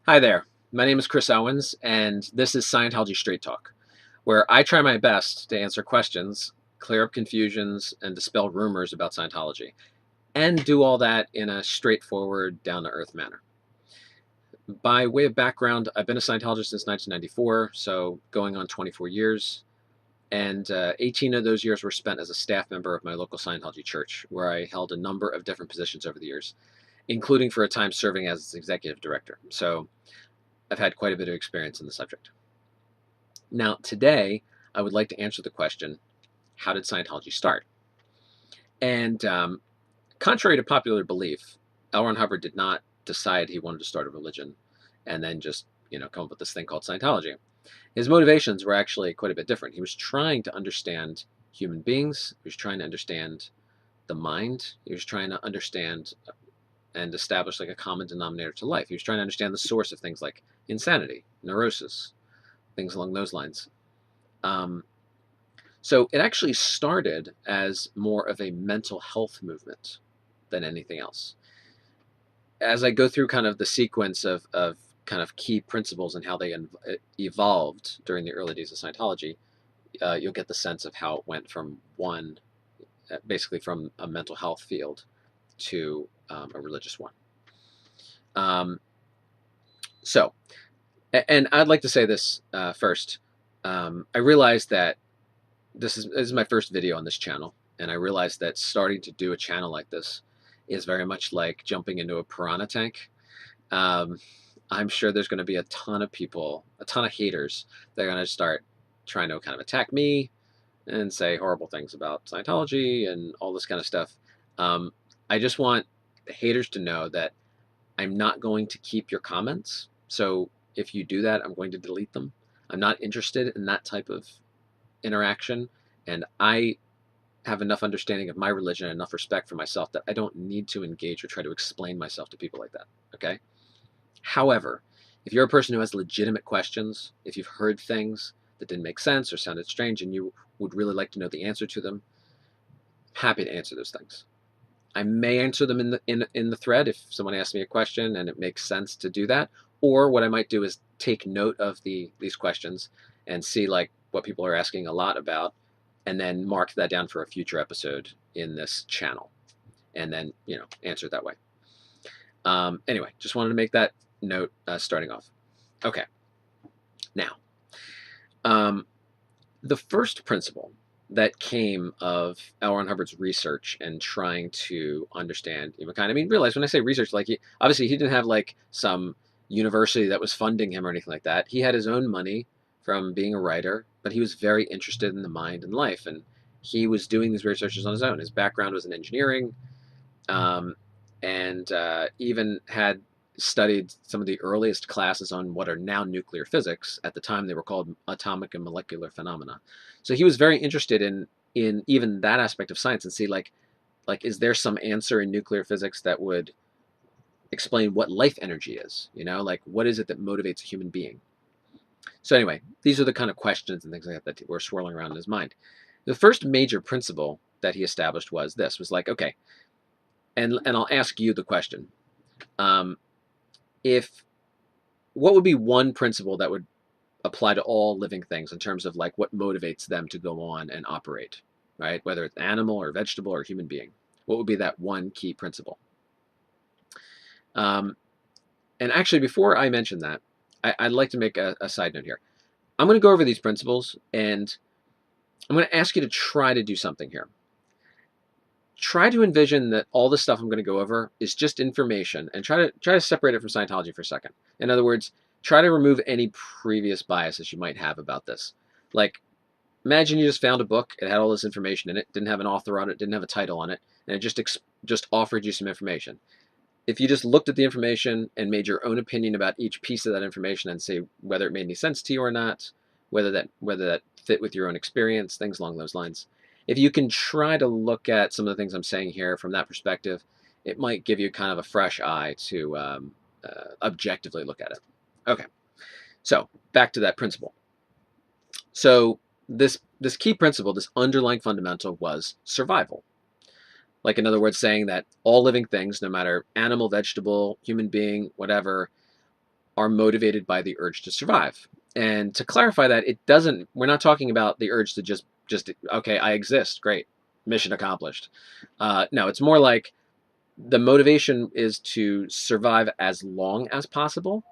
Hi there, my name is Chris Owens, and this is Scientology Straight Talk, where I try my best to answer questions, clear up confusions, and dispel rumors about Scientology, and do all that in a straightforward, down-to-earth manner. By way of background, I've been a Scientologist since 1994, so going on 24 years, and 18 of those years were spent as a staff member of my local Scientology church, where I held a number of different positions over the years, including for a time serving as executive director. So I've had quite a bit of experience in the subject. Now, today, I would like to answer the question, how did Scientology start? And contrary to popular belief, L. Ron Hubbard did not decide he wanted to start a religion and then just, come up with this thing called Scientology. His motivations were actually quite a bit different. He was trying to understand human beings. He was trying to understand the mind. He was trying to understand and establish like a common denominator to life. He was trying to understand the source of things like insanity, neurosis, things along those lines. So it actually started as more of a mental health movement than anything else. As I go through kind of the sequence of kind of key principles and how they evolved during the early days of Scientology, you'll get the sense of how it went from basically from a mental health field to a religious one. And I'd like to say this first. I realized that this is my first video on this channel, and I realized that starting to do a channel like this is very much like jumping into a piranha tank. I'm sure there's going to be a ton of people, a ton of haters that are going to start trying to kind of attack me and say horrible things about Scientology and all this kind of stuff. I just want the haters to know that I'm not going to keep your comments. So if you do that, I'm going to delete them. I'm not interested in that type of interaction, and I have enough understanding of my religion and enough respect for myself that I don't need to engage or try to explain myself to people like that, okay? However, if you're a person who has legitimate questions, if you've heard things that didn't make sense or sounded strange and you would really like to know the answer to them, happy to answer those things. I may answer them in the thread if someone asks me a question and it makes sense to do that. Or what I might do is take note of these questions and see like what people are asking a lot about, and then mark that down for a future episode in this channel, and then answer it that way. Anyway, just wanted to make that note starting off. Okay. Now, the first principle that came of L. Ron Hubbard's research and trying to understand humankind. I mean, realize when I say research, like obviously he didn't have like some university that was funding him or anything like that. He had his own money from being a writer, but he was very interested in the mind and life, and he was doing these researches on his own. His background was in engineering, and even had studied some of the earliest classes on what are now nuclear physics. At the time, they were called atomic and molecular phenomena. So he was very interested in even that aspect of science and see like is there some answer in nuclear physics that would explain what life energy is? Like what is it that motivates a human being? So anyway, these are the kind of questions and things like that were swirling around in his mind. The first major principle that he established was like, okay, and I'll ask you the question. If what would be one principle that would apply to all living things in terms of like what motivates them to go on and operate, right? Whether it's animal or vegetable or human being, what would be that one key principle? And actually, before I mention that, I'd like to make a side note here. I'm going to go over these principles, and I'm going to ask you to try to do something here. Try to envision that all the stuff I'm going to go over is just information, and try to separate it from Scientology for a second. In other words, try to remove any previous biases you might have about this. Like, imagine you just found a book, it had all this information in it, didn't have an author on it, didn't have a title on it, and it just offered you some information. If you just looked at the information and made your own opinion about each piece of that information and say whether it made any sense to you or not, whether that fit with your own experience, things along those lines. If you can try to look at some of the things I'm saying here from that perspective, it might give you kind of a fresh eye to objectively look at it. Okay, so back to that principle. So this key principle, this underlying fundamental, was survival. Like, in other words, saying that all living things, no matter animal, vegetable, human being, whatever, are motivated by the urge to survive. And to clarify that, we're not talking about the urge to just okay, I exist, great, mission accomplished. No, it's more like the motivation is to survive as long as possible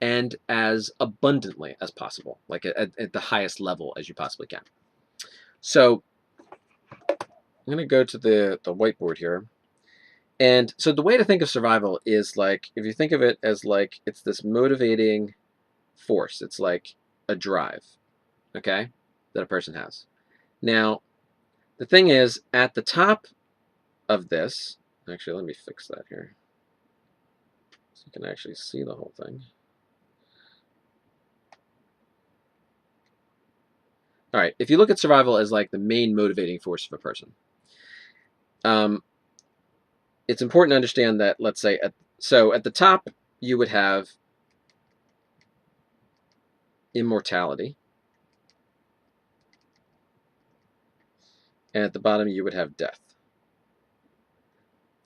and as abundantly as possible, like at the highest level as you possibly can. So I'm going to go to the whiteboard here. And so the way to think of survival is like, if you think of it as like, it's this motivating force. It's like a drive, okay, that a person has. Now, the thing is, at the top of this, actually, let me fix that here so you can actually see the whole thing. All right, if you look at survival as like the main motivating force of a person, it's important to understand that, let's say, at the top, you would have immortality, and at the bottom, you would have death.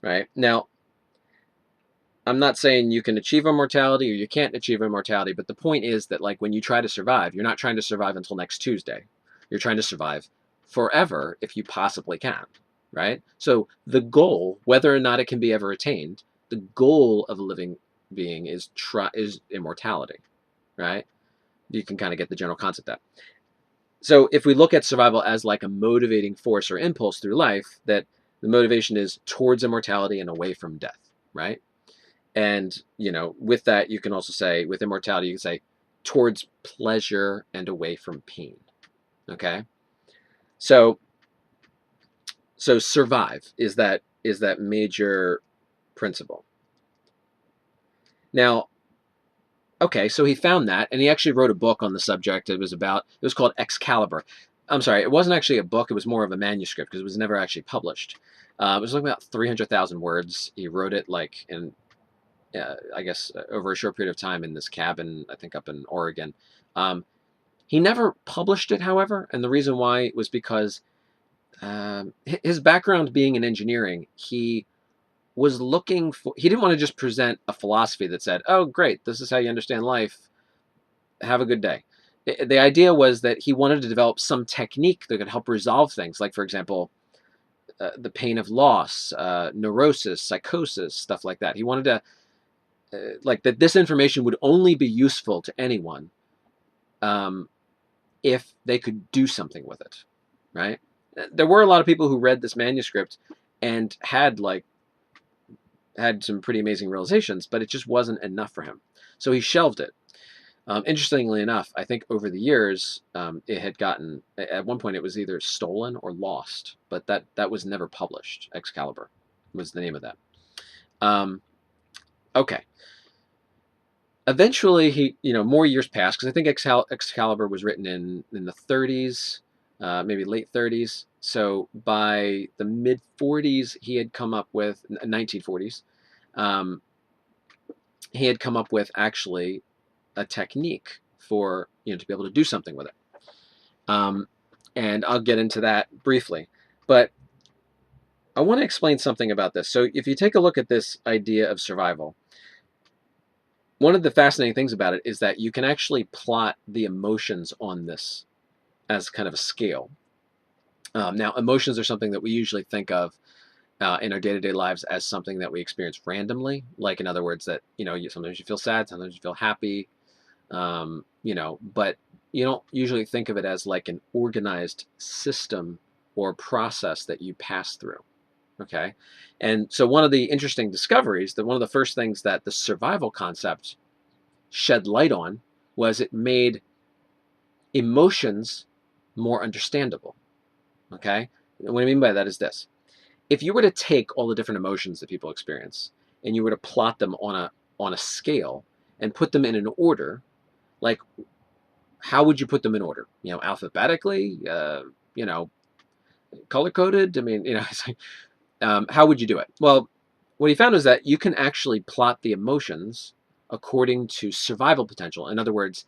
Right? Now, I'm not saying you can achieve immortality or you can't achieve immortality, but the point is that, like, when you try to survive, you're not trying to survive until next Tuesday. You're trying to survive forever if you possibly can, right? So the goal, whether or not it can be ever attained, the goal of a living being is immortality, right? You can kind of get the general concept of that. So if we look at survival as like a motivating force or impulse through life, that the motivation is towards immortality and away from death, right? And, with that, you can also say, with immortality, you can say towards pleasure and away from pain. Okay? So survive is that major principle. Now, okay, so he found that, and he actually wrote a book on the subject. It was called Excalibur. I'm sorry, it wasn't actually a book. It was more of a manuscript because it was never actually published. It was like about 300,000 words. He wrote it like in I guess over a short period of time in this cabin, I think up in Oregon. He never published it, however, and the reason why was because his background being in engineering, he was he didn't want to just present a philosophy that said, oh, great, this is how you understand life. Have a good day. The idea was that he wanted to develop some technique that could help resolve things, like, for example, the pain of loss, neurosis, psychosis, stuff like that. He wanted to like that this information would only be useful to anyone if they could do something with it, right? There were a lot of people who read this manuscript and had some pretty amazing realizations, but it just wasn't enough for him. So he shelved it. Interestingly enough, I think over the years, it had gotten, at one point it was either stolen or lost, but that was never published. Excalibur was the name of that. Okay. Eventually, more years passed, because I think Excalibur was written in the 30s, maybe late 30s. So by the mid 40s, he had come up with 1940s. He had come up with actually a technique for to be able to do something with it. And I'll get into that briefly, but I want to explain something about this. So if you take a look at this idea of survival, one of the fascinating things about it is that you can actually plot the emotions on this as kind of a scale. Now, emotions are something that we usually think of in our day-to-day lives as something that we experience randomly. Like, in other words, that sometimes you feel sad, sometimes you feel happy, but you don't usually think of it as like an organized system or process that you pass through. Okay. And so one of the interesting discoveries, that one of the first things that the survival concept shed light on, was it made emotions more understandable. Okay. And what I mean by that is this: if you were to take all the different emotions that people experience and you were to plot them on a scale and put them in an order, like, how would you put them in order? Alphabetically, color coded. I mean, it's like, how would you do it? Well, what he found is that you can actually plot the emotions according to survival potential. In other words,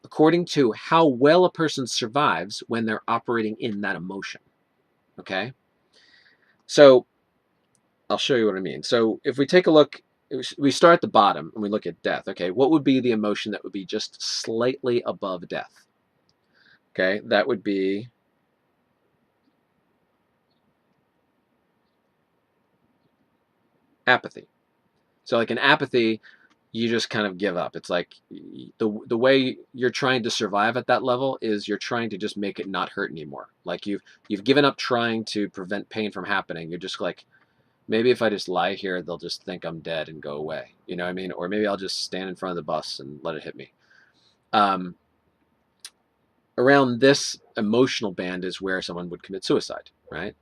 according to how well a person survives when they're operating in that emotion. Okay? So I'll show you what I mean. So if we take a look we start at the bottom and we look at death. Okay, what would be the emotion that would be just slightly above death? Okay, that would be apathy. So like in apathy, you just kind of give up. It's like the way you're trying to survive at that level is you're trying to just make it not hurt anymore. Like you've given up trying to prevent pain from happening. You're just like, maybe if I just lie here, they'll just think I'm dead and go away. You know what I mean? Or maybe I'll just stand in front of the bus and let it hit me. Um, Around this emotional band is where someone would commit suicide, right?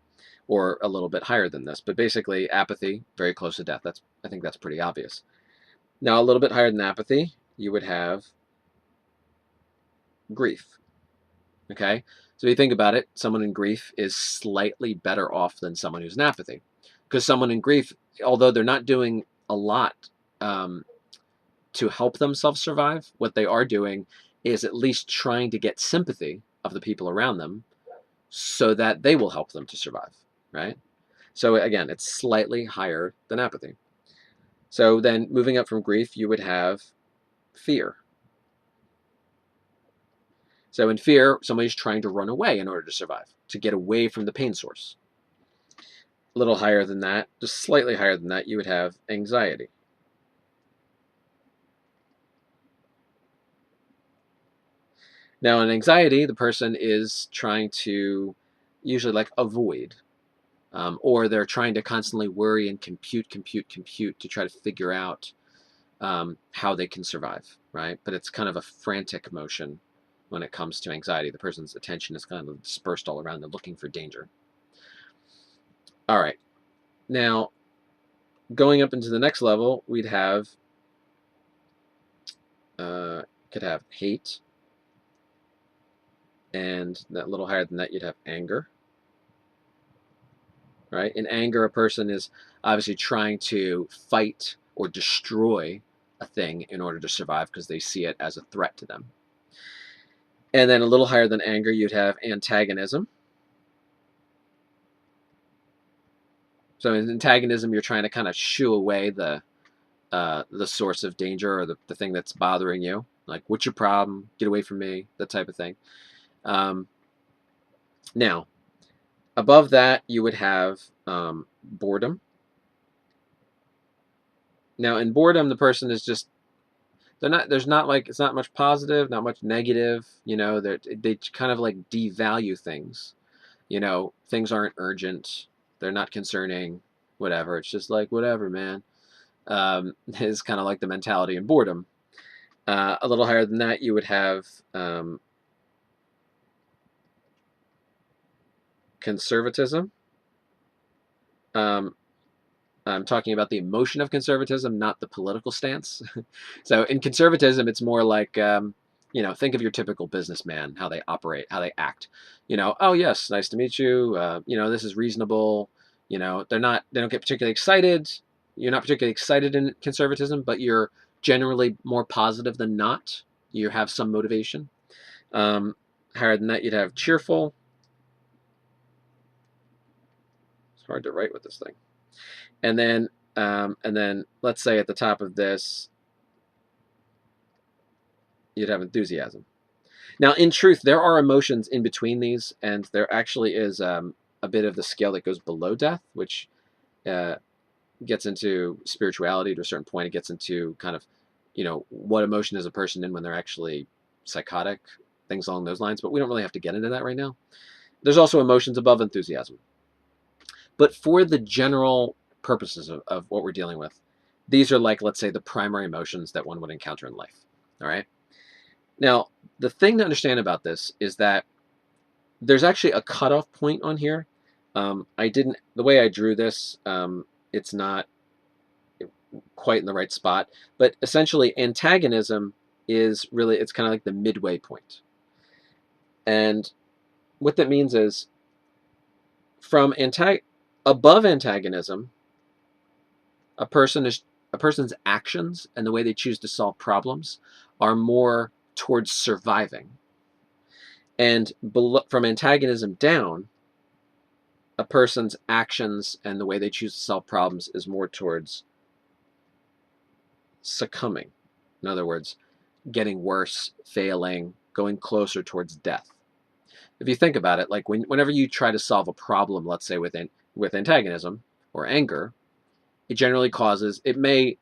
Or a little bit higher than this. But basically, apathy, very close to death. I think that's pretty obvious. Now, a little bit higher than apathy, you would have grief. Okay? So if you think about it, someone in grief is slightly better off than someone who's in apathy. Because someone in grief, although they're not doing a lot um, to help themselves survive, what they are doing is at least trying to get sympathy of the people around them so that they will help them to survive, right? So again, it's slightly higher than apathy. So then moving up from grief, you would have fear. So in fear, somebody's trying to run away in order to survive, to get away from the pain source. A little higher than that, just slightly higher than that, you would have anxiety. Now in anxiety, the person is trying to usually like avoid, or they're trying to constantly worry and compute to try to figure out how they can survive, right? But it's kind of a frantic emotion when it comes to anxiety. The person's attention is kind of dispersed all around. They're looking for danger. All right. Now, going up into the next level, we'd have, could have hate. And that little higher than that, you'd have anger, right? In anger, a person is obviously trying to fight or destroy a thing in order to survive because they see it as a threat to them. And then a little higher than anger, you'd have antagonism. So in antagonism, you're trying to kind of shoo away the source of danger or the thing that's bothering you. Like, what's your problem? Get away from me. That type of thing. Um, Now, above that, you would have boredom. Now, in boredom, the person is just they're not. There's not like it's not much positive, not much negative. You know, they kind of like devalue things. You know, things aren't urgent. They're not concerning. Whatever. It's just like whatever, man. Is kind of like the mentality in boredom. A little higher than that, you would have conservatism. Um, I'm talking about the emotion of conservatism, not the political stance. So in conservatism, it's more like, think of your typical businessman, how they operate, how they act. Oh yes, nice to meet you. This is reasonable. They don't get particularly excited. You're not particularly excited in conservatism, but you're generally more positive than not. You have some motivation. Um, Higher than that, you'd have cheerful. It's hard to write with this thing. And then let's say at the top of this, you'd have enthusiasm. Now, in truth, there are emotions in between these, and there actually is a bit of the scale that goes below death, which uh, gets into spirituality to a certain point. It gets into kind of, what emotion is a person in when they're actually psychotic, things along those lines. But we don't really have to get into that right now. There's also emotions above enthusiasm. But for the general purposes of what we're dealing with, these are like, let's say, the primary emotions that one would encounter in life. All right. Now, the thing to understand about this is that there's actually a cutoff point on here. The way I drew this, it's not quite in the right spot, but essentially antagonism is really, it's kind of like the midway point. And what that means is from above antagonism, a person's actions and the way they choose to solve problems are more towards surviving. And from antagonism down, a person's actions and the way they choose to solve problems is more towards succumbing. In other words, getting worse, failing, going closer towards death. If you think about it, like whenever you try to solve a problem, let's say with antagonism or anger, it generally causes, it may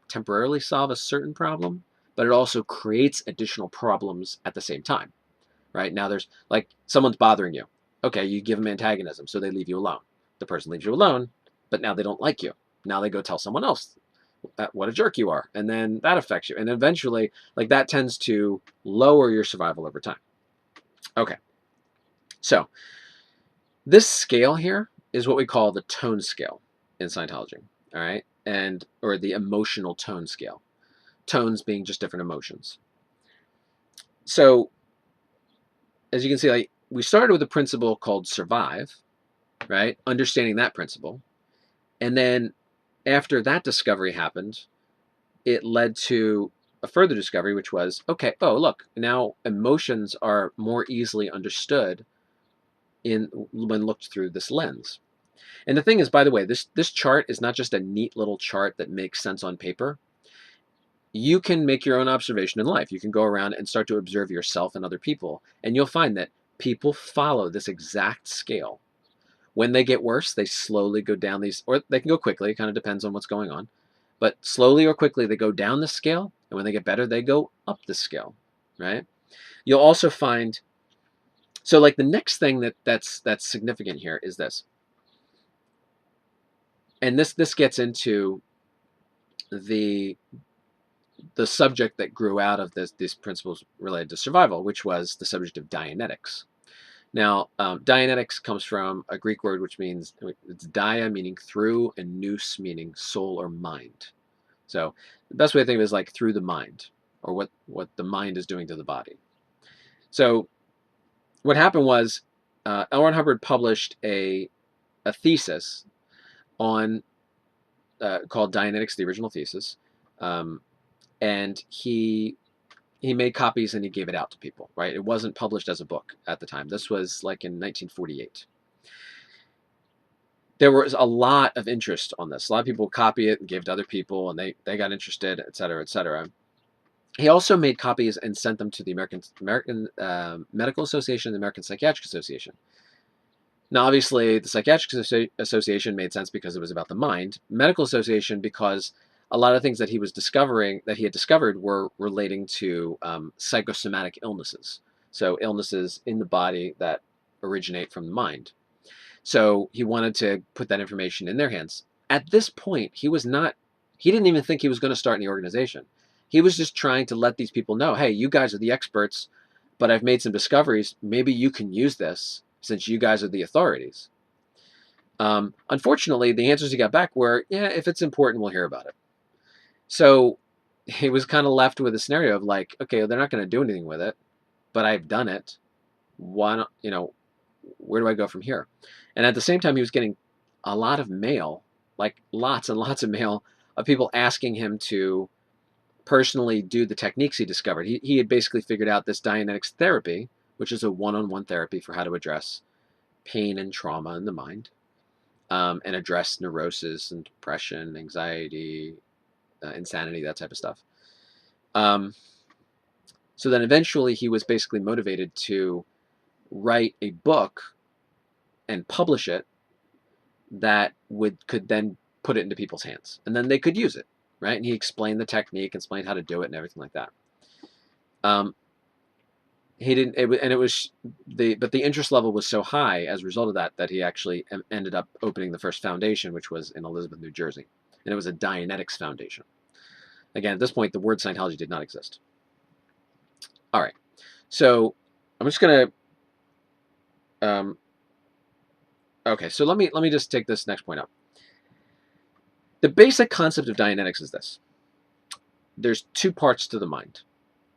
temporarily solve a certain problem, but it also creates additional problems at the same time, right? Now there's like someone's bothering you. Okay, you give them antagonism, so they leave you alone. The person leaves you alone, but now they don't like you. Now they go tell someone else what a jerk you are, and then that affects you. And eventually, like that tends to lower your survival over time. Okay, so this scale here is what we call the tone scale in Scientology, all right? Or the emotional tone scale. Tones being just different emotions. So as you can see, like we started with a principle called survive, right? Understanding that principle. And then after that discovery happened, it led to a further discovery, which was, okay, oh, look, now emotions are more easily understood when looked through this lens. And the thing is, by the way, this chart is not just a neat little chart that makes sense on paper. You can make your own observation in life. You can go around and start to observe yourself and other people, and you'll find that people follow this exact scale. When they get worse, they slowly go down these, or they can go quickly. It kind of depends on what's going on. But slowly or quickly, they go down the scale, and when they get better, they go up the scale, right? You'll also find, so like the next thing that's significant here is this. And this gets into the subject that grew out of these principles related to survival, which was the subject of Dianetics. Now, Dianetics comes from a Greek word which means, it's dia meaning through and nous meaning soul or mind. So the best way to think of it is like through the mind, or what the mind is doing to the body. So what happened was L. Ron Hubbard published a thesis on called Dianetics, the original thesis, and he made copies and he gave it out to people, right? It wasn't published as a book at the time. This was like in 1948. There was a lot of interest on this. A lot of people copy it and gave it to other people, and they got interested, et cetera, et cetera. He also made copies and sent them to the American Medical Association and the American Psychiatric Association. Now, obviously, the Psychiatric Association made sense because it was about the mind. Medical Association because a lot of things that he had discovered were relating to psychosomatic illnesses. So illnesses in the body that originate from the mind. So he wanted to put that information in their hands. At this point, he didn't even think he was going to start any organization. He was just trying to let these people know, hey, you guys are the experts, but I've made some discoveries. Maybe you can use this since you guys are the authorities. Unfortunately, the answers he got back were, yeah, if it's important, we'll hear about it. So he was kind of left with a scenario of like, okay, well, they're not going to do anything with it, but I've done it. Why not, where do I go from here? And at the same time, he was getting a lot of mail, like lots and lots of mail of people asking him to personally do the techniques he discovered. He had basically figured out this Dianetics therapy, which is a one-on-one therapy for how to address pain and trauma in the mind, and address neurosis and depression, anxiety, insanity, that type of stuff. So then eventually he was basically motivated to write a book and publish it that could then put it into people's hands, and then they could use it, right? And he explained the technique, explained how to do it, and everything like that. He didn't, but the interest level was so high as a result of that he actually ended up opening the first foundation, which was in Elizabeth, New Jersey, and it was a Dianetics Foundation. Again, at this point, the word Scientology did not exist. All right, so I'm just gonna. Okay, so let me just take this next point up. The basic concept of Dianetics is this. There's two parts to the mind.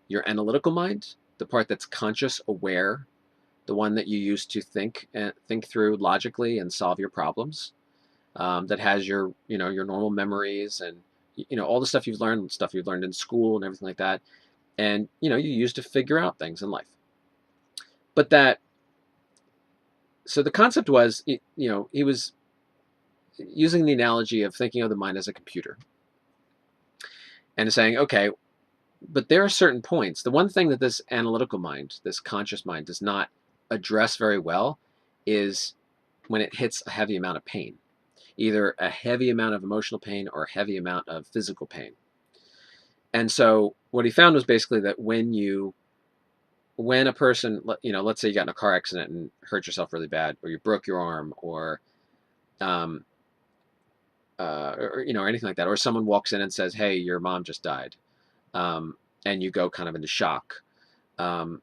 Your analytical mind, the part that's conscious, aware, the one that you use to think through logically and solve your problems, that has your normal memories and all the stuff you've learned in school and everything like that, and you use to figure out things in life. But so the concept was, he was using the analogy of thinking of the mind as a computer. and saying, okay, but there are certain points. The one thing that this analytical mind, this conscious mind, does not address very well is when it hits a heavy amount of pain, either a heavy amount of emotional pain or a heavy amount of physical pain. And so what he found was basically that when a person, let's say you got in a car accident and hurt yourself really bad, or you broke your arm, um, or anything like that, or someone walks in and says, "Hey, your mom just died," um, and you go kind of into shock. Um,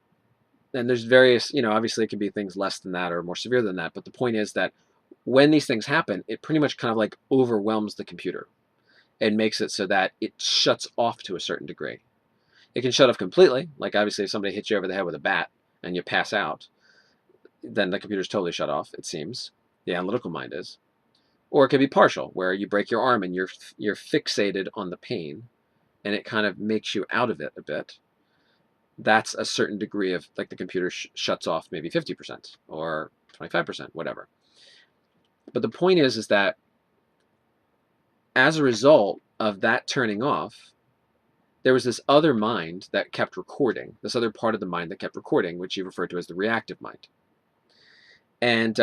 and there's various, obviously it can be things less than that or more severe than that. But the point is that when these things happen, it pretty much kind of like overwhelms the computer and makes it so that it shuts off to a certain degree. It can shut off completely. Like obviously if somebody hits you over the head with a bat and you pass out, then the computer's totally shut off, it seems. The analytical mind is. Or it could be partial, where you break your arm and you're fixated on the pain and it kind of makes you out of it a bit. That's a certain degree of, like, the computer shuts off maybe 50% or 25%, whatever. But the point is that as a result of that turning off, there was this other mind that kept recording, this other part of the mind that kept recording, which he referred to as the reactive mind. And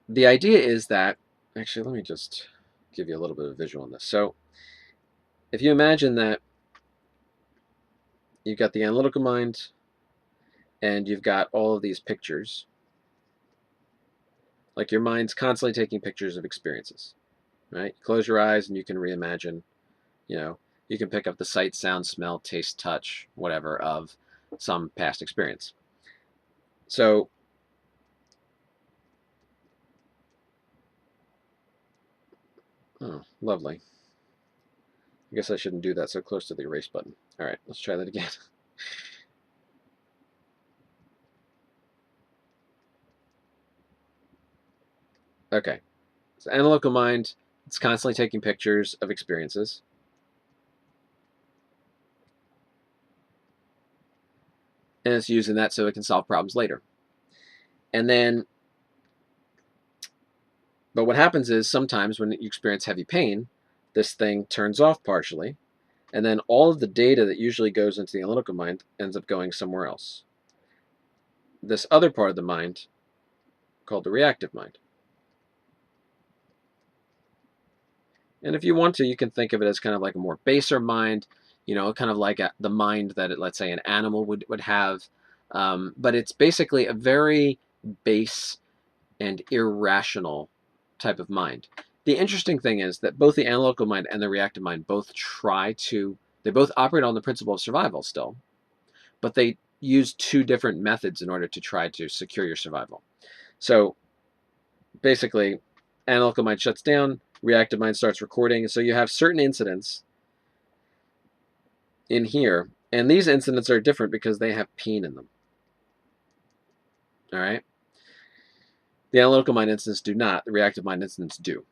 the idea is that, actually, let me just give you a little bit of a visual on this. So if you imagine that you've got the analytical mind and you've got all of these pictures, like your mind's constantly taking pictures of experiences, right? Close your eyes and you can reimagine, you can pick up the sight, sound, smell, taste, touch, whatever of some past experience. So oh, lovely. I guess I shouldn't do that so close to the erase button. All right, let's try that again. Okay, so analytical mind, it's constantly taking pictures of experiences. And it's using that so it can solve problems later. And then, but what happens is sometimes when you experience heavy pain, this thing turns off partially, and then all of the data that usually goes into the analytical mind ends up going somewhere else. This other part of the mind, called the reactive mind. And if you want to, you can think of it as kind of like a more baser mind, kind of like the mind that, let's say, an animal would have. But it's basically a very base and irrational type of mind. The interesting thing is that both the analytical mind and the reactive mind they both operate on the principle of survival still, but they use two different methods in order to try to secure your survival. So basically, analytical mind shuts down, reactive mind starts recording. So you have certain incidents in here, and these incidents are different because they have pain in them. All right? The analytical mind incidents do not. The reactive mind incidents do.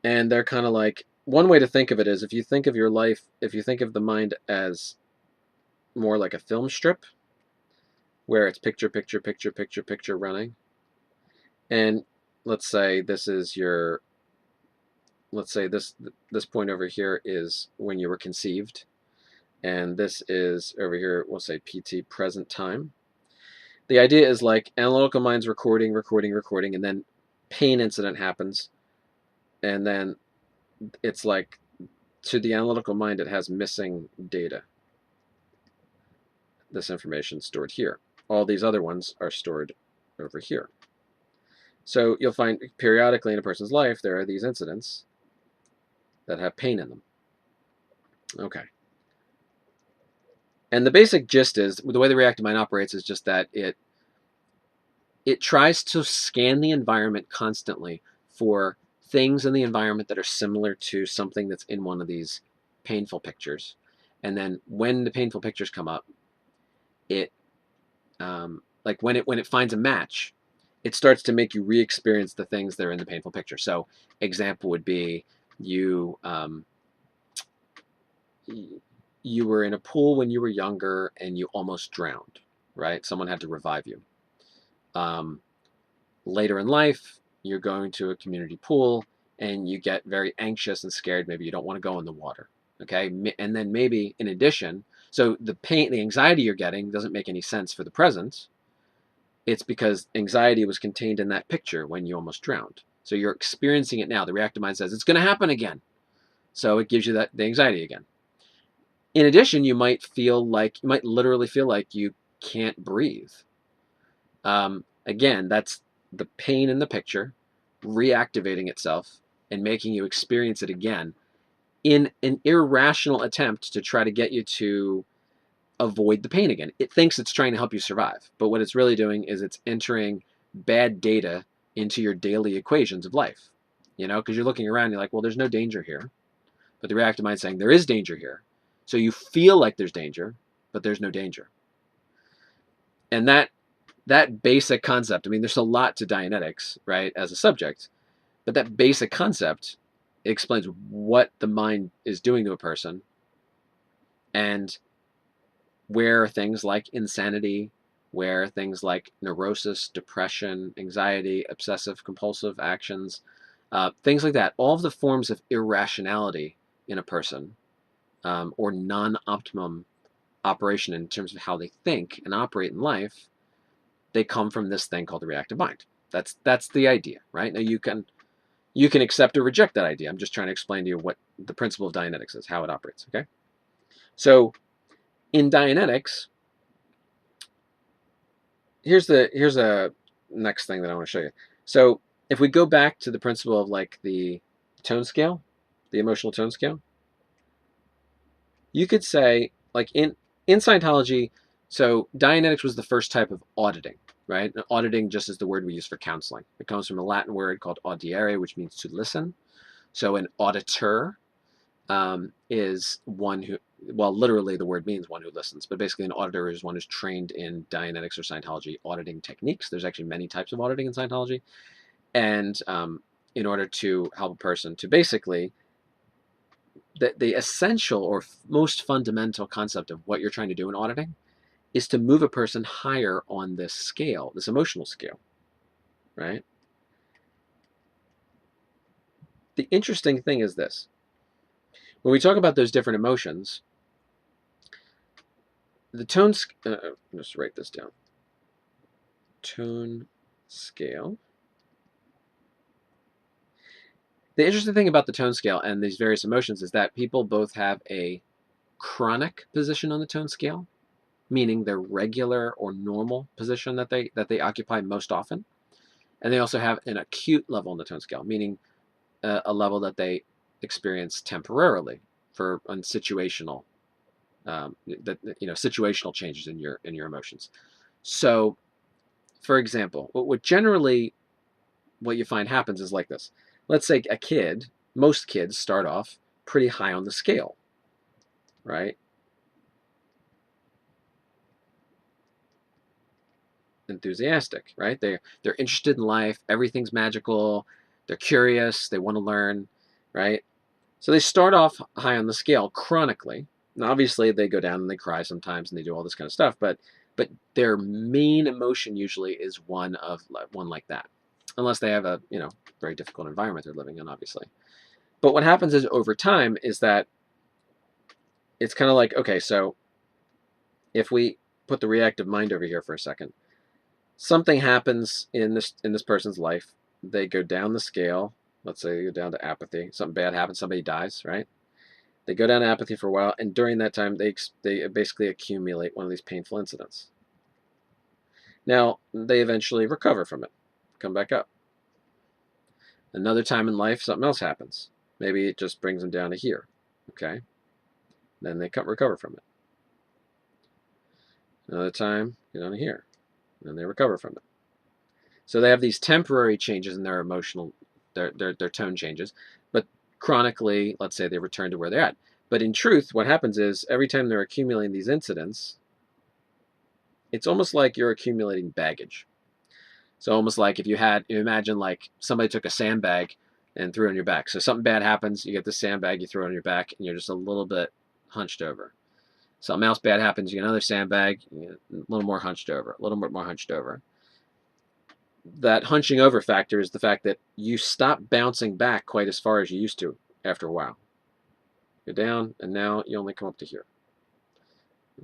And they're kind of like, one way to think of it is, if you think of your life, if you think of the mind as more like a film strip, where it's picture, picture, picture, picture, picture running. And let's say this is this point over here is when you were conceived. And this is over here, we'll say PT, present time. The idea is like analytical mind's recording, and then pain incident happens. And then it's like, to the analytical mind, it has missing data. This information stored here. All these other ones are stored over here. So you'll find periodically in a person's life, there are these incidents that have pain in them. Okay. And the basic gist is, the way the reactive mind operates is just that it tries to scan the environment constantly for things in the environment that are similar to something that's in one of these painful pictures. And then when the painful pictures come up, it like when it finds a match, it starts to make you re-experience the things that are in the painful picture. So example would be you were in a pool when you were younger and you almost drowned, right? Someone had to revive you. Later in life, you're going to a community pool and you get very anxious and scared. Maybe you don't want to go in the water. Okay. And then maybe in addition, so the pain, the anxiety you're getting doesn't make any sense for the present. It's because anxiety was contained in that picture when you almost drowned. So you're experiencing it now. The reactive mind says it's going to happen again. So it gives you the anxiety again. In addition, you might literally feel like you can't breathe. Again, that's the pain in the picture reactivating itself and making you experience it again in an irrational attempt to try to get you to avoid the pain again. It thinks it's trying to help you survive, but what it's really doing is it's entering bad data into your daily equations of life. Because you're looking around, you're like, well, there's no danger here. But the reactive mind's saying there is danger here. So you feel like there's danger, but there's no danger. And that basic concept, I mean, there's a lot to Dianetics, right, as a subject, but that basic concept explains what the mind is doing to a person and where things like insanity, where things like neurosis, depression, anxiety, obsessive compulsive actions, things like that, all of the forms of irrationality in a person, or non-optimum operation in terms of how they think and operate in life, they come from this thing called the reactive mind. That's the idea, right? Now you can accept or reject that idea. I'm just trying to explain to you what the principle of Dianetics is, how it operates. Okay, so in Dianetics, here's a next thing that I want to show you. So if we go back to the principle of like the tone scale, the emotional tone scale, you could say like in Scientology, so Dianetics was the first type of auditing, right? And auditing just is the word we use for counseling. It comes from a Latin word called audire, which means to listen. So an auditor is one who, well, literally the word means one who listens, but basically an auditor is one who's trained in Dianetics or Scientology auditing techniques. There's actually many types of auditing in Scientology. And in order to help a person to basically, the essential or most fundamental concept of what you're trying to do in auditing is to move a person higher on this scale, this emotional scale, right? The interesting thing is this. When we talk about those different emotions, the tone, let's write this down. Tone scale. The interesting thing about the tone scale and these various emotions is that people both have a chronic position on the tone scale, meaning their regular or normal position that they occupy most often, and they also have an acute level on the tone scale, meaning a level that they experience temporarily for situational situational changes in your emotions. So, for example, what you find happens is like this. Let's say most kids start off pretty high on the scale, right? Enthusiastic, right? They're interested in life. Everything's magical. They're curious. They want to learn, right? So they start off high on the scale chronically. And obviously they go down and they cry sometimes and they do all this kind of stuff, but their main emotion usually is one like that. Unless they have a, very difficult environment they're living in, obviously. But what happens is over time is that it's kind of like, okay, so if we put the reactive mind over here for a second, something happens in this person's life. They go down the scale. Let's say they go down to apathy. Something bad happens. Somebody dies, right? They go down to apathy for a while, and during that time, they basically accumulate one of these painful incidents. Now, they eventually recover from it, come back up. Another time in life, something else happens. Maybe it just brings them down to here, okay? Then they recover from it. Another time, get down to here. And they recover from it. So they have these temporary changes in their emotional, their tone changes, but chronically, let's say they return to where they're at. But in truth, what happens is every time they're accumulating these incidents, it's almost like you're accumulating baggage. So almost like if you imagine like somebody took a sandbag and threw it on your back. So something bad happens, you get the sandbag, you throw it on your back, and you're just a little bit hunched over. Something else bad happens, you get another sandbag, you get a little more hunched over, a little bit more hunched over. that hunching over factor is the fact that you stop bouncing back quite as far as you used to after a while. Go down, and now you only come up to here.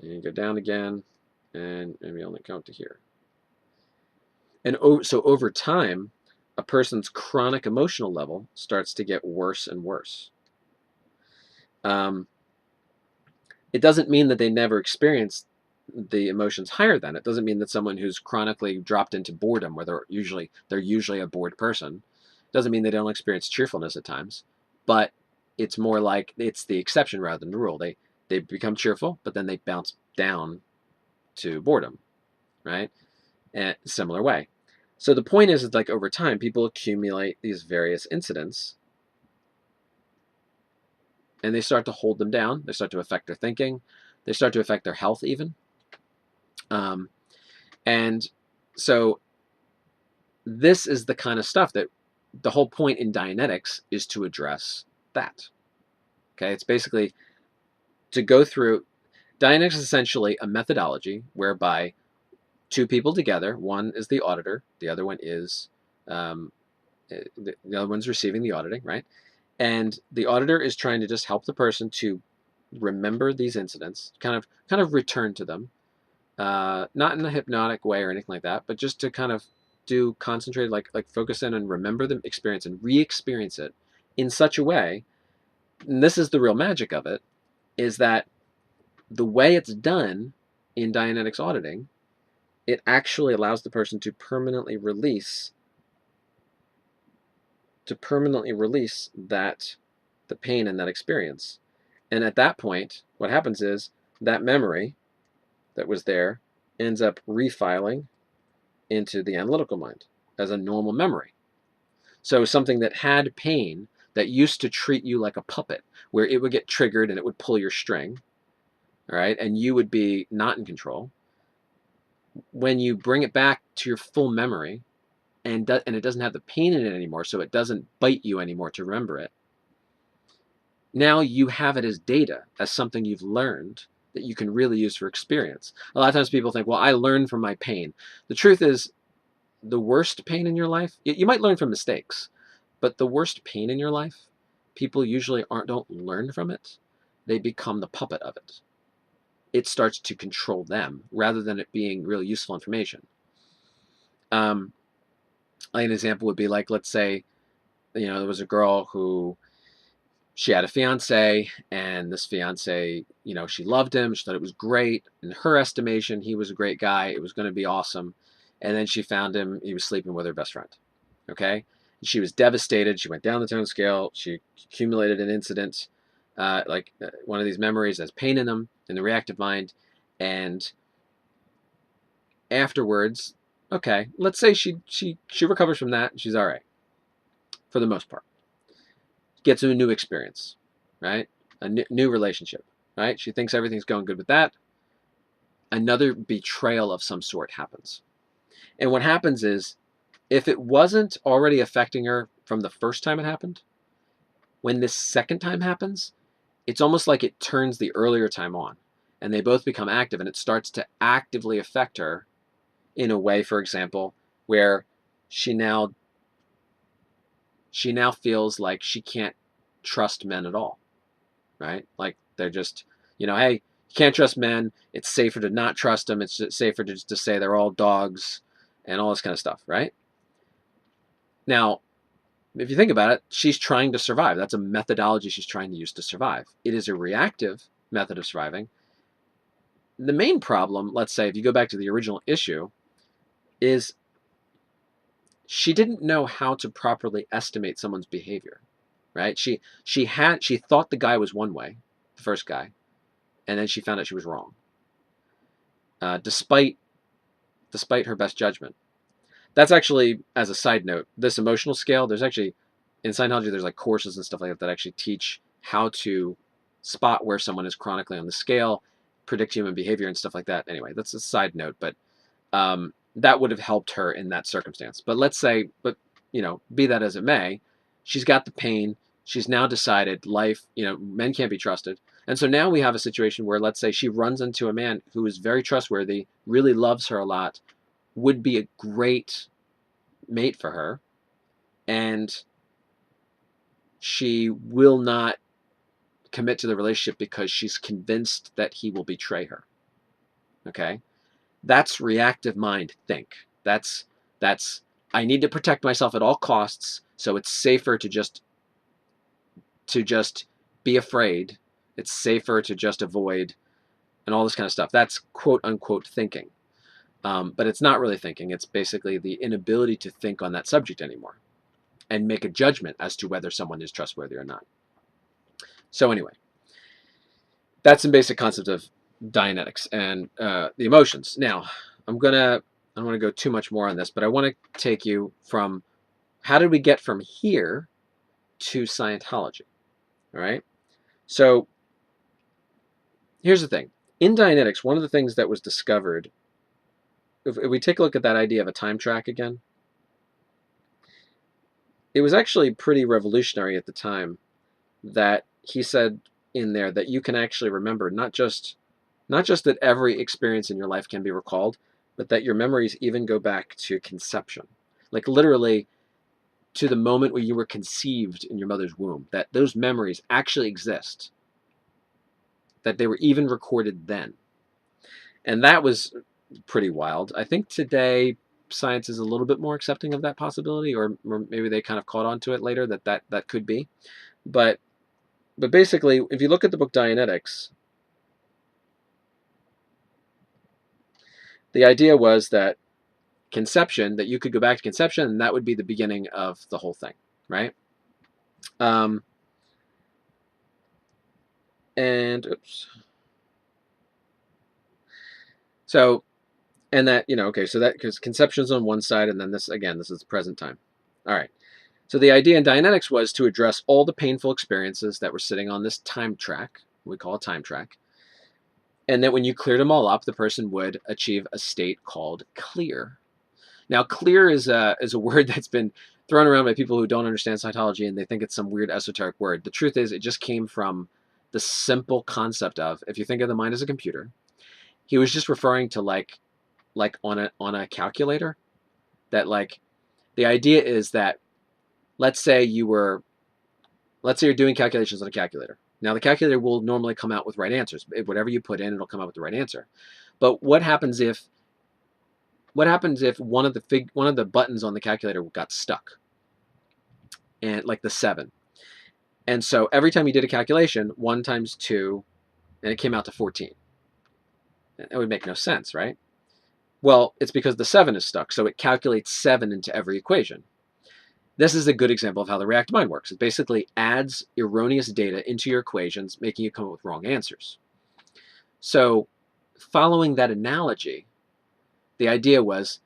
And you go down again, and maybe only come up to here. And so over time, a person's chronic emotional level starts to get worse and worse. It doesn't mean that they never experience the emotions higher than. It doesn't mean that someone who's chronically dropped into boredom, where they're usually a bored person, doesn't mean they don't experience cheerfulness at times. But it's more like it's the exception rather than the rule. They become cheerful, but then they bounce down to boredom, right? In a similar way. So the point is like over time, people accumulate these various incidents and they start to hold them down. They start to affect their thinking. They start to affect their health even. And so this is the kind of stuff that the whole point in Dianetics is to address that. Okay, it's basically to go through. Dianetics is essentially a methodology whereby two people together, one is the auditor, the other one is the other one's receiving the auditing, right? And the auditor is trying to just help the person to remember these incidents, kind of return to them, not in a hypnotic way or anything like that, but just to kind of do concentrate, like focus in and remember the experience and re-experience it in such a way. And this is the real magic of it, is that the way it's done in Dianetics auditing, it actually allows the person to permanently release that the pain in that experience. And at that point, what happens is that memory that was there ends up refiling into the analytical mind as a normal memory. So something that had pain, that used to treat you like a puppet, where it would get triggered and it would pull your string, all right, and you would be not in control. When you bring it back to your full memory, and it doesn't have the pain in it anymore, so it doesn't bite you anymore to remember it, now you have it as data, as something you've learned that you can really use for experience. A lot of times people think, well, I learned from my pain. The truth is, the worst pain in your life, you might learn from mistakes, but the worst pain in your life, people usually don't learn from it. They become the puppet of it. It starts to control them rather than it being really useful information. An example would be like, let's say, there was a girl who, she had a fiance, and this fiance, she loved him. She thought it was great. In her estimation, he was a great guy. It was going to be awesome. And then she found him, he was sleeping with her best friend. Okay? She was devastated. She went down the tone scale. She accumulated an incident, one of these memories has pain in them, in the reactive mind. And afterwards, okay, let's say she recovers from that. She's all right for the most part. Gets a new experience, right? A new relationship, right? She thinks everything's going good with that. Another betrayal of some sort happens. And what happens is, if it wasn't already affecting her from the first time it happened, when this second time happens, it's almost like it turns the earlier time on, and they both become active, and it starts to actively affect her in a way, for example, where she now feels like she can't trust men at all, right? Like they're just, hey, you can't trust men. It's safer to not trust them. It's safer to just to say they're all dogs and all this kind of stuff, right? Now, if you think about it, she's trying to survive. That's a methodology she's trying to use to survive. It is a reactive method of surviving. The main problem, let's say, if you go back to the original issue, is she didn't know how to properly estimate someone's behavior, right? She thought the guy was one way, the first guy, and then she found out she was wrong, despite her best judgment. That's actually, as a side note, this emotional scale, there's actually, in Scientology, there's like courses and stuff like that actually teach how to spot where someone is chronically on the scale, predict human behavior and stuff like that. Anyway, that's a side note, but that would have helped her in that circumstance. But let's say, be that as it may, she's got the pain. She's now decided life, men can't be trusted. And so now we have a situation where, let's say, she runs into a man who is very trustworthy, really loves her a lot, would be a great mate for her, and she will not commit to the relationship because she's convinced that he will betray her. Okay? That's reactive mind think. That's I need to protect myself at all costs, so it's safer to just be afraid. It's safer to just avoid and all this kind of stuff. That's quote unquote thinking. But it's not really thinking. It's basically the inability to think on that subject anymore and make a judgment as to whether someone is trustworthy or not. So anyway, that's some basic concept of Dianetics and the emotions. Now, I don't want to go too much more on this, but I want to take you from how did we get from here to Scientology? All right. So here's the thing. In Dianetics, one of the things that was discovered, if we take a look at that idea of a time track again, it was actually pretty revolutionary at the time that he said in there that you can actually remember not just that every experience in your life can be recalled, but that your memories even go back to conception. Like literally to the moment where you were conceived in your mother's womb, that those memories actually exist, that they were even recorded then. And that was pretty wild. I think today science is a little bit more accepting of that possibility, or maybe they kind of caught on to it later that could be. But basically, if you look at the book Dianetics, the idea was that conception, that you could go back to conception, and that would be the beginning of the whole thing, right? And oops. So, and that, okay, so that, because conception's on one side, and then this, again, this is present time. All right. So the idea in Dianetics was to address all the painful experiences that were sitting on this time track, we call a time track, and that when you cleared them all up, the person would achieve a state called clear. Now, clear is a word that's been thrown around by people who don't understand Scientology, and they think it's some weird esoteric word. The truth is, it just came from the simple concept of, if you think of the mind as a computer, he was just referring to like on a calculator, that like the idea is that let's say you're doing calculations on a calculator. Now the calculator will normally come out with right answers. Whatever you put in, it'll come out with the right answer. But what happens if one of the buttons on the calculator got stuck? And like the 7. And so every time you did a calculation, 1 times 2, and it came out to 14. That would make no sense, right? Well, it's because the 7 is stuck, so it calculates 7 into every equation. This is a good example of how the reactive mind works. It basically adds erroneous data into your equations, making you come up with wrong answers. So following that analogy, the idea was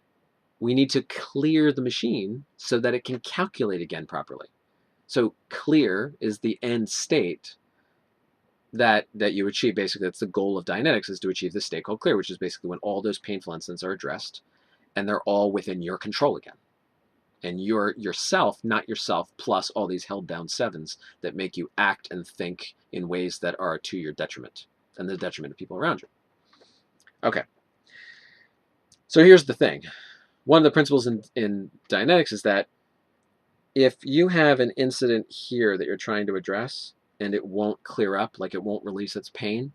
we need to clear the machine so that it can calculate again properly. So clear is the end state that you achieve. Basically, that's the goal of Dianetics, is to achieve this state called clear, which is basically when all those painful incidents are addressed and they're all within your control again. And you're yourself, not yourself, plus all these held down 7s that make you act and think in ways that are to your detriment and the detriment of people around you. Okay. So here's the thing. One of the principles in Dianetics is that if you have an incident here that you're trying to address and it won't clear up, like it won't release its pain,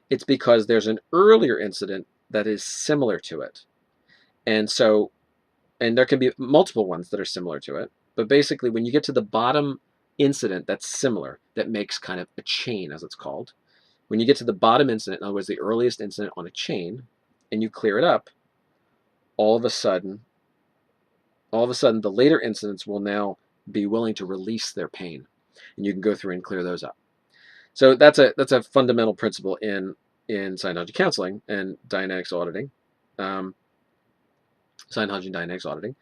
it's because there's an earlier incident that is similar to it. And there can be multiple ones that are similar to it. But basically, when you get to the bottom incident that's similar, that makes kind of a chain, as it's called, when you get to the bottom incident, in other words, the earliest incident on a chain, and you clear it up, all of a sudden, the later incidents will now be willing to release their pain, and you can go through and clear those up. So that's a fundamental principle in Scientology counseling and Dianetics auditing, Scientology and Dianetics auditing.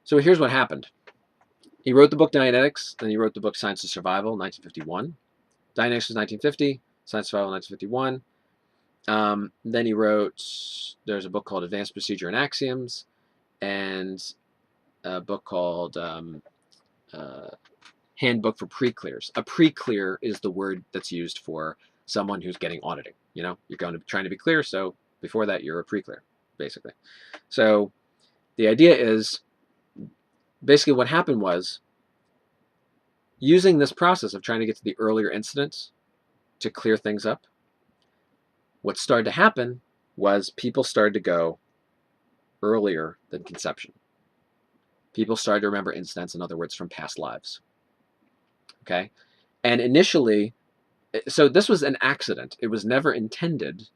So here's what happened. He wrote the book Dianetics, then he wrote the book Science of Survival, 1951. Dianetics was 1950, Science of Survival, 1951. Then he wrote, there's a book called Advanced Procedure and Axioms, and a book called Handbook for Pre-Clears. A pre-clear is the word that's used for someone who's getting auditing. You're trying to be clear, so before that you're a pre-clear, basically. So the idea is basically what happened was, using this process of trying to get to the earlier incidents to clear things up, what started to happen was people started to go earlier than conception. People started to remember incidents, in other words, from past lives. Okay? And initially, so this was an accident. It was never intended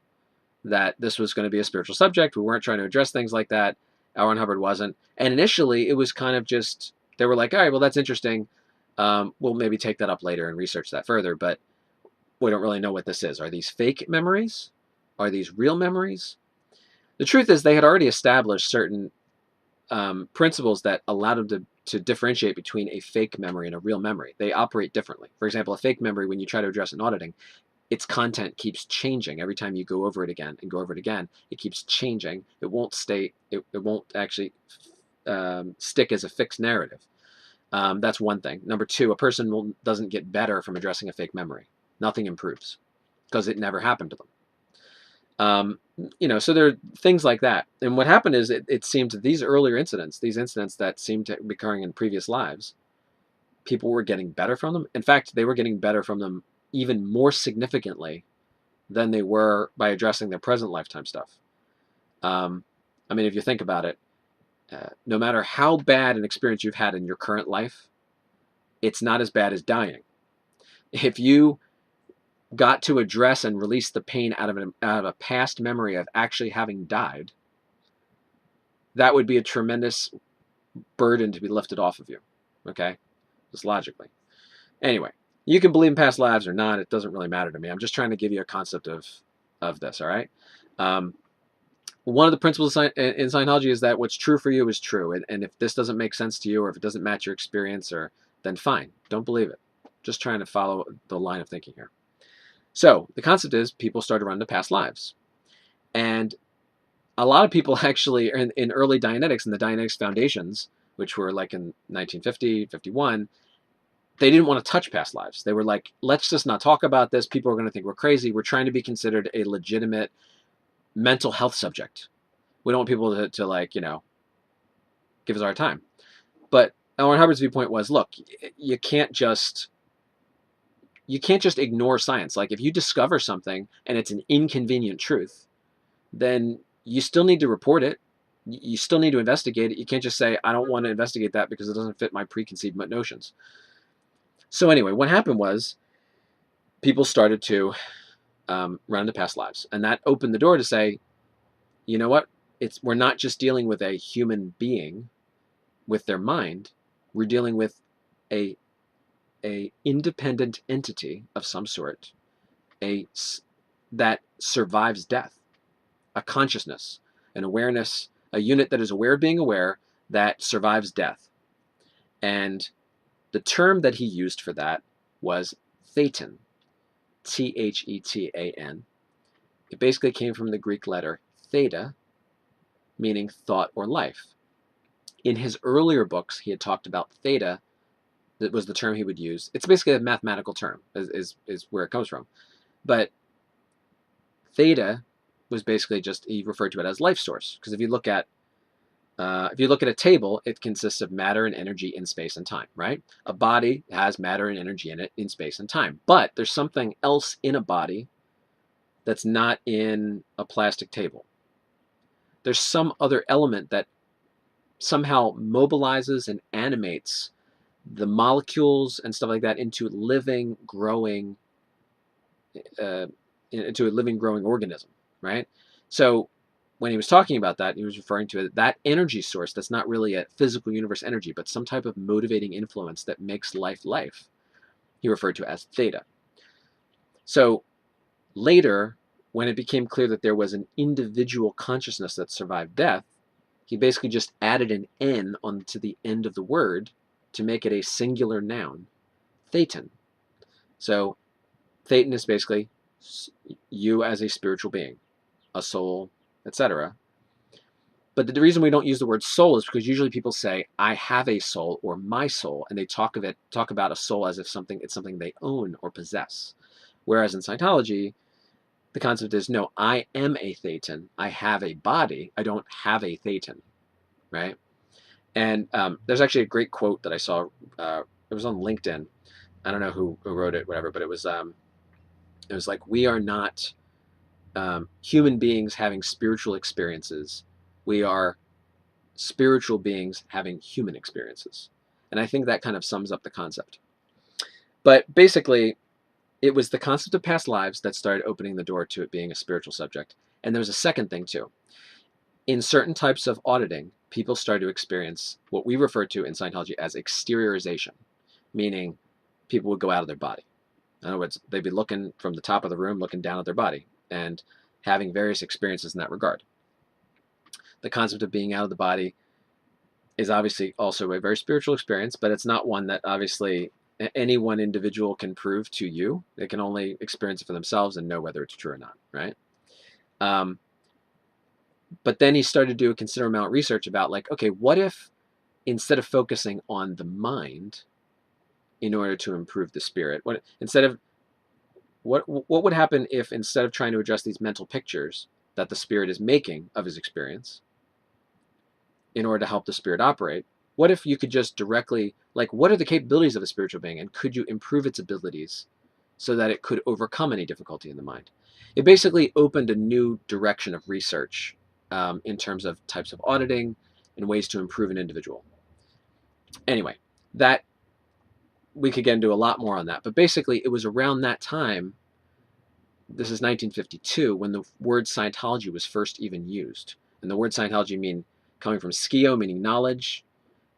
that this was going to be a spiritual subject. We weren't trying to address things like that. L. Ron Hubbard wasn't. And initially, it was kind of just, they were like, all right, well, that's interesting. We'll maybe take that up later and research that further, but we don't really know what this is. Are these fake memories? Are these real memories? The truth is, they had already established certain principles that allowed them to differentiate between a fake memory and a real memory. They operate differently. For example, a fake memory, when you try to address an auditing, its content keeps changing every time you go over it again and go over it again. It keeps changing. It won't stay. It won't actually stick as a fixed narrative. That's one thing. Number two, a person doesn't get better from addressing a fake memory. Nothing improves because it never happened to them. So there are things like that. And what happened is it seemed that these earlier incidents, these incidents that seemed to be occurring in previous lives, people were getting better from them. In fact, they were getting better from them even more significantly than they were by addressing their present lifetime stuff. If you think about it, no matter how bad an experience you've had in your current life, it's not as bad as dying. If you got to address and release the pain out of a past memory of actually having died, that would be a tremendous burden to be lifted off of you. Okay? Just logically. Anyway, you can believe in past lives or not. It doesn't really matter to me. I'm just trying to give you a concept of this, all right? One of the principles in Scientology is that what's true for you is true. And if this doesn't make sense to you, or if it doesn't match your experience, then fine. Don't believe it. Just trying to follow the line of thinking here. So the concept is people start to run into past lives. And a lot of people actually, in early Dianetics and the Dianetics foundations, which were like in 1950, 51, they didn't want to touch past lives. They were like, let's just not talk about this. People are going to think we're crazy. We're trying to be considered a legitimate mental health subject. We don't want people to give us our time. But L. Ron Hubbard's viewpoint was, look, you can't just ignore science. Like if you discover something and it's an inconvenient truth, then you still need to report it. You still need to investigate it. You can't just say, I don't want to investigate that because it doesn't fit my preconceived notions. So anyway, what happened was people started to run into past lives. And that opened the door to say, you know what? We're not just dealing with a human being with their mind. We're dealing with a independent entity of some sort, that survives death, a consciousness, an awareness, a unit that is aware of being aware that survives death. And the term that he used for that was thetan, Thetan. It basically came from the Greek letter theta, meaning thought or life. In his earlier books, he had talked about theta. That was the term he would use. It's basically a mathematical term, is where it comes from. But theta was basically he referred to it as life source. Because if you look at a table, it consists of matter and energy in space and time, right? A body has matter and energy in it in space and time. But there's something else in a body that's not in a plastic table. There's some other element that somehow mobilizes and animates the molecules and stuff like that into a living, growing organism, right? So when he was talking about that, he was referring to that energy source that's not really a physical universe energy, but some type of motivating influence that makes life. He referred to as theta. So later, when it became clear that there was an individual consciousness that survived death, he basically just added an N onto the end of the word to make it a singular noun, thetan. So thetan is basically you as a spiritual being, a soul, etc. But the reason we don't use the word soul is because usually people say, I have a soul or my soul, and they talk about a soul as if it's something they own or possess. Whereas in Scientology, the concept is, no, I am a thetan. I have a body. I don't have a thetan, right? And there's actually a great quote that I saw. It was on LinkedIn. I don't know who wrote it, whatever, but it was like, we are not human beings having spiritual experiences. We are spiritual beings having human experiences. And I think that kind of sums up the concept. But basically, it was the concept of past lives that started opening the door to it being a spiritual subject. And there was a second thing too. In certain types of auditing, people started to experience what we refer to in Scientology as exteriorization, meaning people would go out of their body. In other words, they'd be looking from the top of the room, looking down at their body, and having various experiences in that regard. The concept of being out of the body is obviously also a very spiritual experience, but it's not one that obviously any one individual can prove to you. They can only experience it for themselves and know whether it's true or not, right? But then he started to do a considerable amount of research about, like, okay, what if instead of focusing on the mind in order to improve the spirit, what would happen if instead of trying to address these mental pictures that the spirit is making of his experience in order to help the spirit operate, what if you could just directly, like, what are the capabilities of a spiritual being, and could you improve its abilities so that it could overcome any difficulty in the mind? It basically opened a new direction of research in terms of types of auditing and ways to improve an individual. Anyway, that we could get into a lot more on that, but basically it was around that time, this is 1952, when the word Scientology was first even used. And the word Scientology coming from skio, meaning knowledge,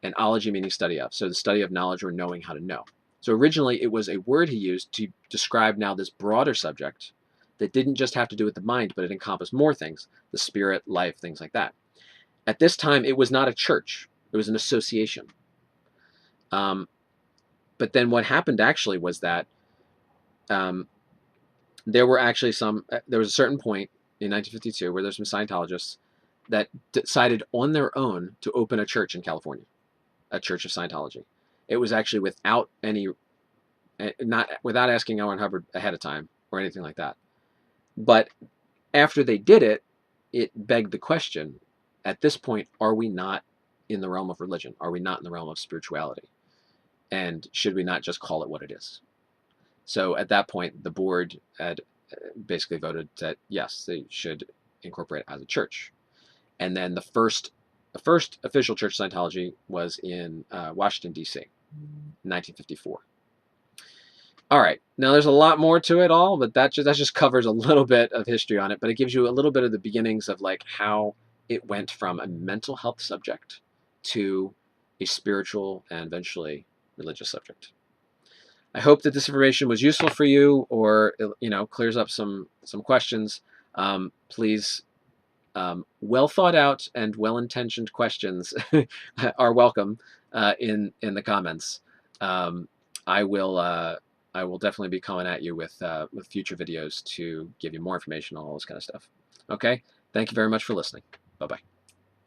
and ology, meaning study of. So the study of knowledge, or knowing how to know. So originally it was a word he used to describe now this broader subject that didn't just have to do with the mind, but it encompassed more things, the spirit, life, things like that. At this time, it was not a church. It was an association. But then what happened actually was that there was a certain point in 1952 where there's some Scientologists that decided on their own to open a church in California, a Church of Scientology. It was actually without asking L. Ron Hubbard ahead of time or anything like that. But after they did it, it begged the question, at this point, are we not in the realm of religion? Are we not in the realm of spirituality? And should we not just call it what it is? So at that point, the board had basically voted that yes, they should incorporate it as a church. And then the first official Church of Scientology was in Washington, D.C., 1954. All right, now there's a lot more to it all, but that just covers a little bit of history on it, but it gives you a little bit of the beginnings of, like, how it went from a mental health subject to a spiritual and eventually religious subject. I hope that this information was useful for you, or clears up some questions. Please, well thought out and well intentioned questions are welcome in the comments. I will definitely be coming at you with future videos to give you more information on all this kind of stuff. Okay, thank you very much for listening. Bye bye.